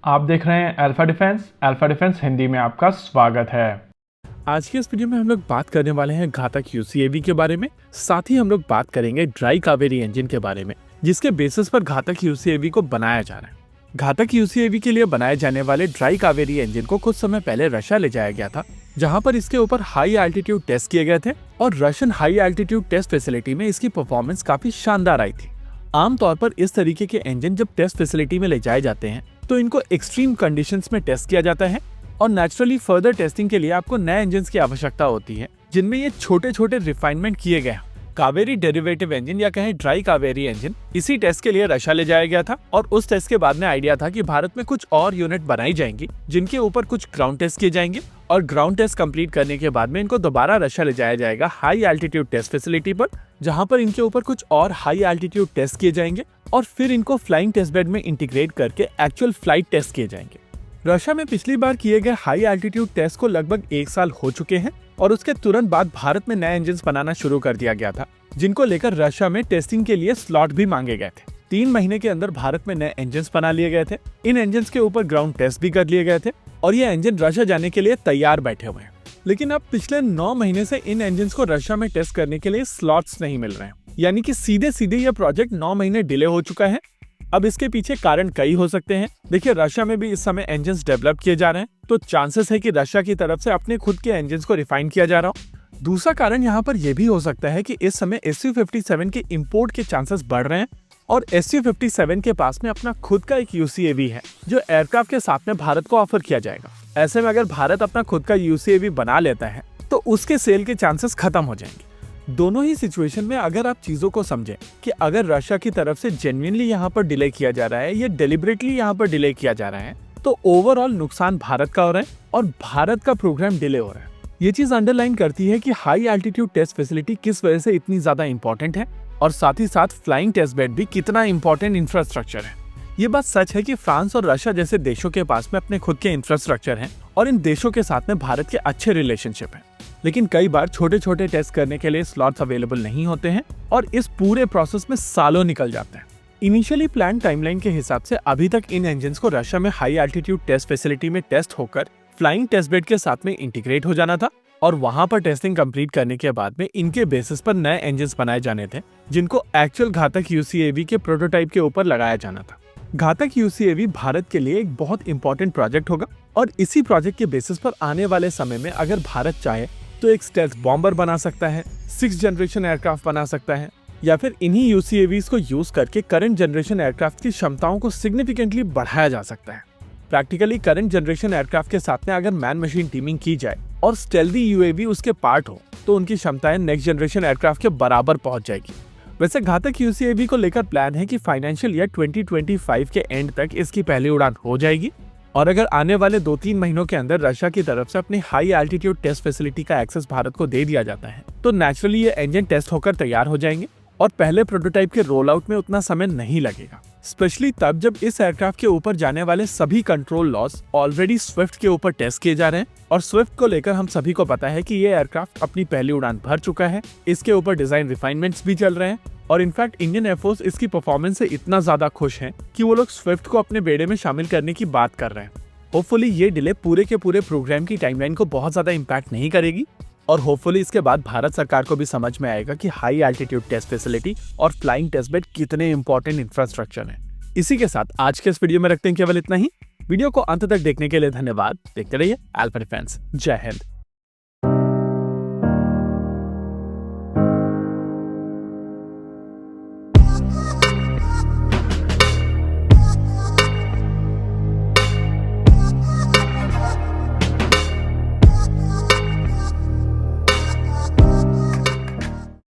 आप देख रहे हैं अल्फा डिफेंस हिंदी में आपका स्वागत है। आज के इस वीडियो में हम लोग बात करने वाले हैं घातक यूसीएवी के बारे में। साथ ही हम लोग बात करेंगे ड्राई कावेरी इंजन के बारे में, जिसके बेसिस पर घातक यूसीएवी को बनाया जा रहा है। घातक यूसीएवी के लिए बनाए जाने वाले ड्राई कावेरी इंजन को कुछ समय पहले रशिया ले जाया गया था, जहां पर इसके ऊपर हाई एल्टीट्यूड टेस्ट किए गए थे और Russian high altitude test facility में इसकी परफॉर्मेंस काफी शानदार आई थी। आमतौर पर इस तरीके के इंजन जब टेस्ट फैसिलिटी में ले जाए जाते हैं तो इनको एक्सट्रीम कंडीशंस में टेस्ट किया जाता है और नेचुरली फर्दर टेस्टिंग के लिए आपको नए इंजन की आवश्यकता होती है, जिनमें ये छोटे छोटे रिफाइनमेंट किए गए हैं। कावेरी डेरिवेटिव इंजन या कहें ड्राई कावेरी इंजन इसी टेस्ट के लिए रशिया ले जाया गया था और उस टेस्ट के बाद में आइडिया था कि भारत में कुछ और यूनिट बनाई जाएंगी जिनके ऊपर कुछ ग्राउंड टेस्ट किए जाएंगे और ग्राउंड टेस्ट कंप्लीट करने के बाद में इनको दोबारा रशिया ले जाया जाएगा हाई एल्टीट्यूड टेस्ट फैसिलिटी पर, जहां पर इनके ऊपर कुछ और हाई एल्टीट्यूड टेस्ट किए जाएंगे और फिर इनको फ्लाइंग टेस्ट बेड में इंटीग्रेट करके एक्चुअल फ्लाइट टेस्ट किए जाएंगे। रशिया में पिछली बार किए गए हाई एल्टीट्यूड टेस्ट को लगभग 1 साल हो चुके हैं और उसके तुरंत बाद भारत में नए इंजन बनाना शुरू कर दिया गया था, जिनको लेकर रशिया में टेस्टिंग के लिए स्लॉट भी मांगे गए थे। 3 महीने के अंदर भारत में नए इंजन बना लिए गए थे। इन इंजन के ऊपर ग्राउंड टेस्ट भी कर लिए गए थे और ये इंजन रशिया जाने के लिए तैयार बैठे हुए हैं। लेकिन अब पिछले 9 महीने से इन इंजन को रशिया में टेस्ट करने के लिए स्लॉट्स नहीं मिल रहे हैं, यानी कि सीधे सीधे यह प्रोजेक्ट 9 महीने डिले हो चुका है। अब इसके पीछे कारण कई हो सकते हैं। देखिए, रशिया में भी इस समय इंजन डेवलप किए जा रहे हैं, तो चांसेस है कि रशिया की तरफ से अपने खुद के इंजन को रिफाइन किया जा रहा हो। दूसरा कारण यहाँ पर यह भी हो सकता है कि इस समय Su-57 के इंपोर्ट के चांसेस बढ़ रहे हैं और Su-57 के पास में अपना खुद का एक यूसीएवी है जो एयरक्राफ्ट के साथ में भारत को ऑफर किया जाएगा। ऐसे में अगर भारत अपना खुद का यूसीएवी बना लेता है तो उसके सेल के चांसेस खत्म हो जाएंगे। दोनों ही सिचुएशन में अगर आप चीजों को समझें कि अगर रशिया की तरफ से जेन्युइनली यहाँ पर डिले किया जा रहा है या डेलिबरेटली यहाँ पर डिले किया जा रहा है, तो ओवरऑल नुकसान भारत का हो रहा है और भारत का प्रोग्राम डिले हो रहा है। ये चीज अंडरलाइन करती है कि हाई एल्टीट्यूड टेस्ट फैसिलिटी किस वजह से इतनी ज्यादा इंपॉर्टेंट है और साथ ही साथ फ्लाइंग टेस्ट बेड भी कितना इंपॉर्टेंट इंफ्रास्ट्रक्चर है। ये बात सच है कि फ्रांस और रशिया जैसे देशों के पास में अपने खुद के इंफ्रास्ट्रक्चर हैं और इन देशों के साथ में भारत के अच्छे रिलेशनशिप हैं, लेकिन कई बार छोटे छोटे टेस्ट करने के लिए स्लॉट्स अवेलेबल नहीं होते हैं और इस पूरे प्रोसेस में सालों निकल जाते हैं। इनिशियली प्लान टाइमलाइन के हिसाब से अभी तक इन इंजन को रशिया में हाई एल्टीट्यूड टेस्ट फैसिलिटी में टेस्ट होकर फ्लाइंग टेस्ट बेड के साथ में इंटीग्रेट हो जाना था और वहां पर टेस्टिंग कंप्लीट करने के बाद में इनके बेसिस पर नए इंजन बनाए जाने थे, जिनको एक्चुअल घातक यूसीएवी के प्रोटोटाइप के ऊपर लगाया जाना था। घातक यूसीएवी भारत के लिए एक बहुत इंपॉर्टेंट प्रोजेक्ट होगा और इसी प्रोजेक्ट के बेसिस पर आने वाले समय में अगर भारत चाहे तो एक स्टेल्थ बॉम्बर बना सकता है, 6th जनरेशन एयरक्राफ्ट बना सकता है या फिर इन्हीं यूसीएवीज को यूज करके करंट जनरेशन एयरक्राफ्ट की क्षमताओं को सिग्निफिकेंटली बढ़ाया जा सकता है। प्रैक्टिकली करंट जनरेशन एयरक्राफ्ट के साथ में अगर मैन मशीन टीमिंग की जाए और स्टेल्दी यूएवी उसके पार्ट हो तो उनकी क्षमताएं नेक्स्ट जनरेशन एयरक्राफ्ट के बराबर पहुंच जाएगी। वैसे घातक यूसीएवी को लेकर प्लान है कि फाइनेंशियल ईयर 2025 के एंड तक इसकी पहली उड़ान हो जाएगी और अगर आने वाले 2-3 महीनों के अंदर रशिया की तरफ से अपनी हाई एल्टीट्यूड टेस्ट फैसिलिटी का एक्सेस भारत को दे दिया जाता है तो नेचुरली ये इंजन टेस्ट होकर तैयार हो जाएंगे और पहले प्रोटोटाइप के रोल आउट में उतना समय नहीं लगेगा, स्पेशली तब जब इस एयरक्राफ्ट के ऊपर जाने वाले सभी कंट्रोल लॉस ऑलरेडी स्विफ्ट के ऊपर टेस्ट किए जा रहे हैं और स्विफ्ट को लेकर हम सभी को पता है कि ये एयरक्राफ्ट अपनी पहली उड़ान भर चुका है। इसके ऊपर डिजाइन रिफाइनमेंट्स भी चल रहे हैं और इनफैक्ट इंडियन एयरफोर्स इसकी परफॉर्मेंस से इतना ज्यादा खुश है कि वो लोग स्विफ्ट को अपने बेड़े में शामिल करने की बात कर रहे हैं। होपफुली ये डिले पूरे के पूरे प्रोग्राम की टाइमलाइन को बहुत ज्यादा इम्पैक्ट नहीं करेगी और होपफुली इसके बाद भारत सरकार को भी समझ में आएगा कि हाई एल्टीट्यूड टेस्ट फैसिलिटी और फ्लाइंग टेस्ट बेड कितने इंपॉर्टेंट इंफ्रास्ट्रक्चर हैं। इसी के साथ आज के इस वीडियो में रखते हैं केवल इतना ही। वीडियो को अंत तक देखने के लिए धन्यवाद। देखते रहिए अल्फा डिफेंस। जय हिंद।